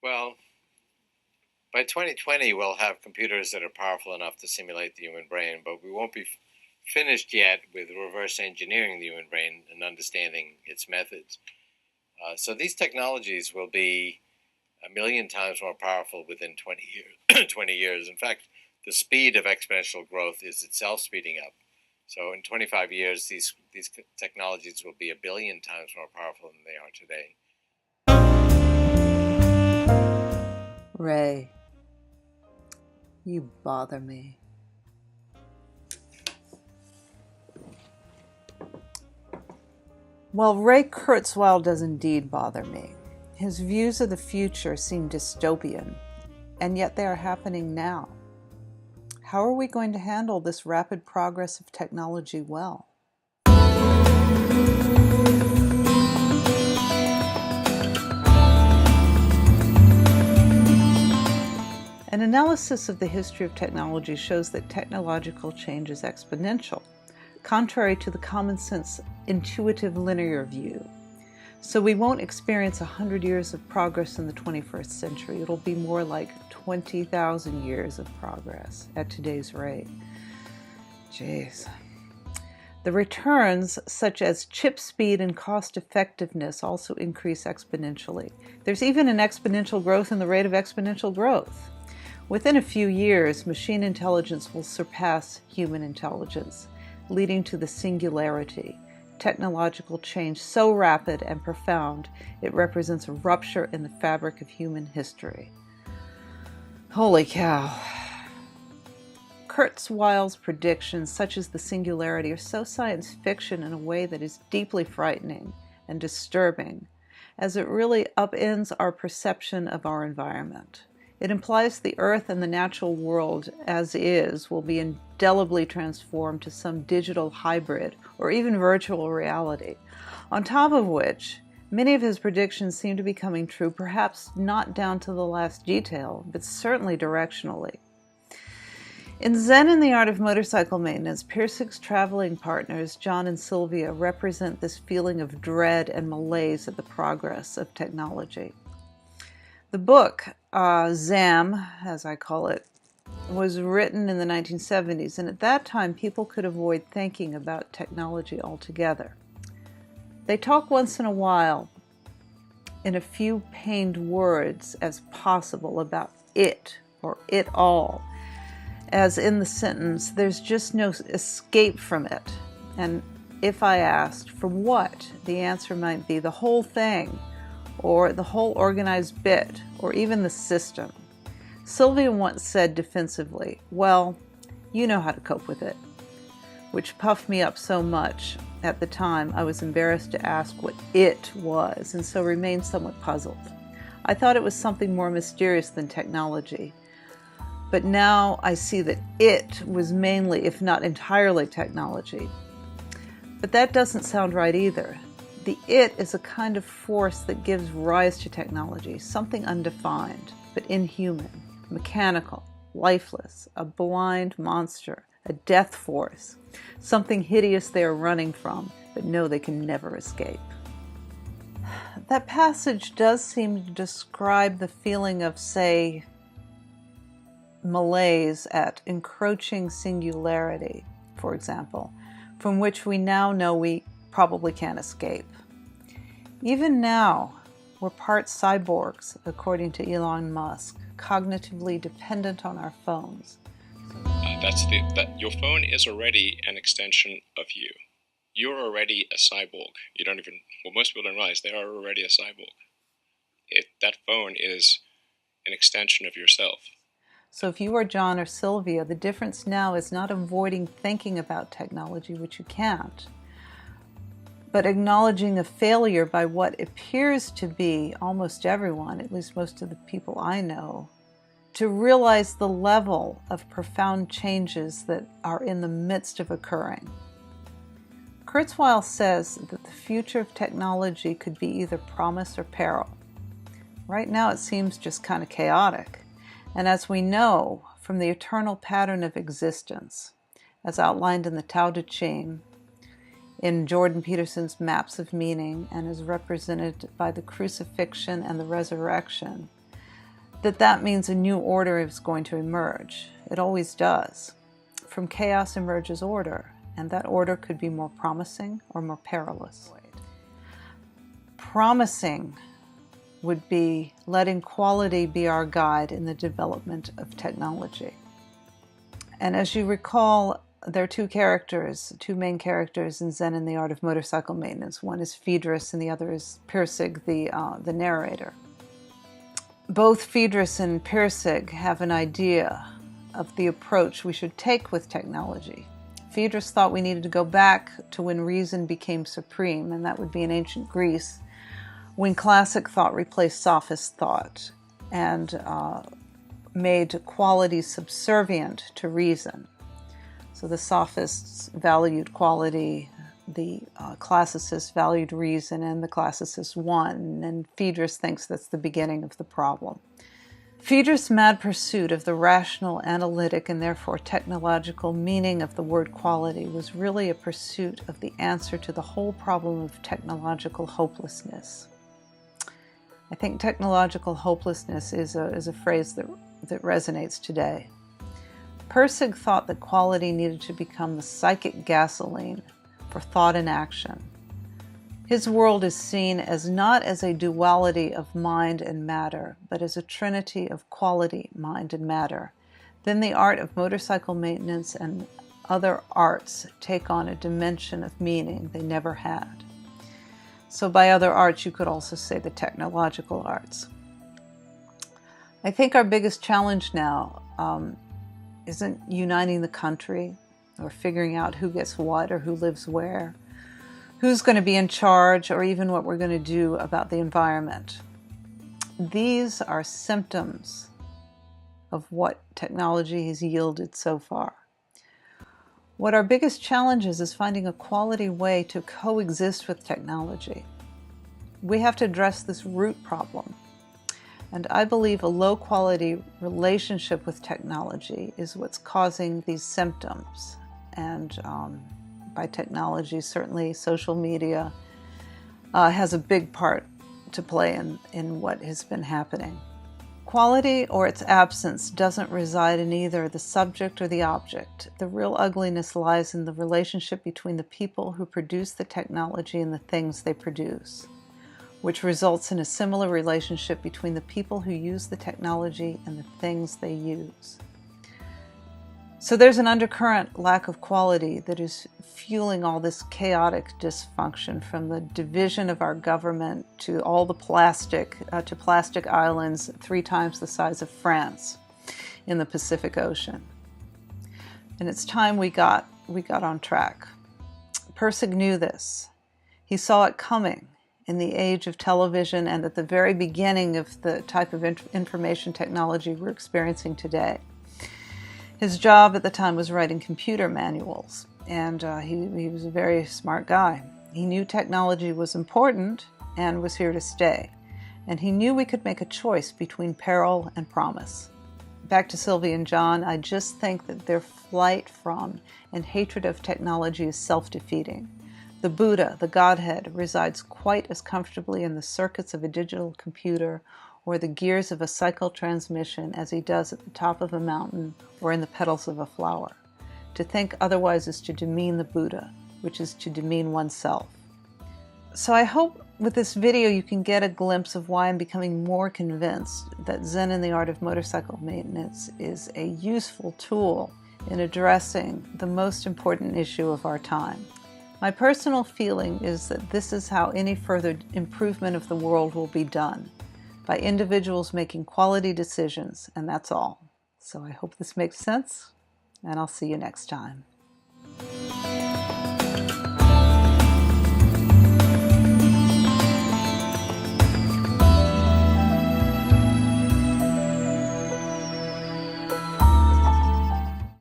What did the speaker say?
Well, by 2020, we'll have computers that are powerful enough to simulate the human brain, but we won't be finished yet with reverse engineering the human brain and understanding its methods. So these technologies will be a million times more powerful within 20 years. 20 years. In fact, the speed of exponential growth is itself speeding up. So in 25 years, these technologies will be a billion times more powerful than they are today. Ray, you bother me. Well, Ray Kurzweil does indeed bother me. His views of the future seem dystopian, and yet they are happening now. How are we going to handle this rapid progress of technology well? An analysis of the history of technology shows that technological change is exponential, contrary to the common sense, intuitive linear view. So we won't experience 100 years of progress in the 21st century. It'll be more like 20,000 years of progress at today's rate. Jeez. The returns, such as chip speed and cost effectiveness, also increase exponentially. There's even an exponential growth in the rate of exponential growth. Within a few years, machine intelligence will surpass human intelligence, leading to the singularity, technological change so rapid and profound it represents a rupture in the fabric of human history. Holy cow. Kurzweil's predictions, such as the singularity, are so science fiction in a way that is deeply frightening and disturbing, as it really upends our perception of our environment. It implies the earth and the natural world as is will be indelibly transformed to some digital hybrid or even virtual reality. On top of which, many of his predictions seem to be coming true, perhaps not down to the last detail, but certainly directionally. In Zen and the Art of Motorcycle Maintenance, Pirsig's traveling partners, John and Sylvia, represent this feeling of dread and malaise at the progress of technology. The book, ZAMM, as I call it, was written in the 1970s, and at that time people could avoid thinking about technology altogether. They talk once in a while, in a few pained words as possible, about it or it all. As in the sentence, there's just no escape from it. And if I asked, from what? The answer might be the whole thing, or the whole organized bit, or even the system. Sylvia once said defensively, well, you know how to cope with it, which puffed me up so much at the time I was embarrassed to ask what it was, and so remained somewhat puzzled. I thought it was something more mysterious than technology, but now I see that it was mainly, if not entirely, technology. But that doesn't sound right either. The it is a kind of force that gives rise to technology, something undefined, but inhuman, mechanical, lifeless, a blind monster, a death force, something hideous they are running from, but know they can never escape. That passage does seem to describe the feeling of, say, malaise at encroaching singularity, for example, from which we now know we probably can't escape. Even now, we're part cyborgs, according to Elon Musk, cognitively dependent on our phones. Your phone is already an extension of you. You're already a cyborg. Most people don't realize they are already a cyborg. That phone is an extension of yourself. So if you are John or Sylvia, the difference now is not avoiding thinking about technology, which you can't, but acknowledging a failure by what appears to be almost everyone, at least most of the people I know, to realize the level of profound changes that are in the midst of occurring. Kurzweil says that the future of technology could be either promise or peril. Right now it seems just kind of chaotic. And as we know from the eternal pattern of existence, as outlined in the Tao Te Ching, in Jordan Peterson's Maps of Meaning, and is represented by the crucifixion and the resurrection, that means a new order is going to emerge. It always does. From chaos emerges order, and that order could be more promising or more perilous. Promising would be letting quality be our guide in the development of technology. And as you recall, there are two main characters in Zen and the Art of Motorcycle Maintenance. One is Phaedrus and the other is Pirsig, the narrator. Both Phaedrus and Pirsig have an idea of the approach we should take with technology. Phaedrus thought we needed to go back to when reason became supreme, and that would be in ancient Greece, when classic thought replaced sophist thought and made quality subservient to reason. So the sophists valued quality, the classicists valued reason, and the classicists won, and Phaedrus thinks that's the beginning of the problem. Phaedrus' mad pursuit of the rational, analytic, and therefore technological meaning of the word quality was really a pursuit of the answer to the whole problem of technological hopelessness. I think technological hopelessness is a phrase that resonates today. Pirsig thought that quality needed to become the psychic gasoline for thought and action. His world is seen as not as a duality of mind and matter, but as a trinity of quality, mind, and matter. Then the art of motorcycle maintenance and other arts take on a dimension of meaning they never had. So by other arts, you could also say the technological arts. I think our biggest challenge now isn't uniting the country or figuring out who gets what or who lives where, who's going to be in charge, or even what we're going to do about the environment. These are symptoms of what technology has yielded so far. What our biggest challenge is finding a quality way to coexist with technology. We have to address this root problem. And I believe a low-quality relationship with technology is what's causing these symptoms. And by technology, certainly social media has a big part to play in what has been happening. Quality or its absence doesn't reside in either the subject or the object. The real ugliness lies in the relationship between the people who produce the technology and the things they produce, which results in a similar relationship between the people who use the technology and the things they use. So there's an undercurrent lack of quality that is fueling all this chaotic dysfunction, from the division of our government to all the plastic islands 3 times the size of France in the Pacific Ocean. And it's time we got on track. Pirsig knew this. He saw it coming in the age of television and at the very beginning of the type of information technology we're experiencing today. His job at the time was writing computer manuals, and he was a very smart guy. He knew technology was important and was here to stay, and he knew we could make a choice between peril and promise. Back to Sylvie and John, I just think that their flight from and hatred of technology is self-defeating. The Buddha, the Godhead, resides quite as comfortably in the circuits of a digital computer or the gears of a cycle transmission as he does at the top of a mountain or in the petals of a flower. To think otherwise is to demean the Buddha, which is to demean oneself. So I hope with this video you can get a glimpse of why I'm becoming more convinced that Zen and the Art of Motorcycle Maintenance is a useful tool in addressing the most important issue of our time. My personal feeling is that this is how any further improvement of the world will be done, by individuals making quality decisions, and that's all. So I hope this makes sense, and I'll see you next time.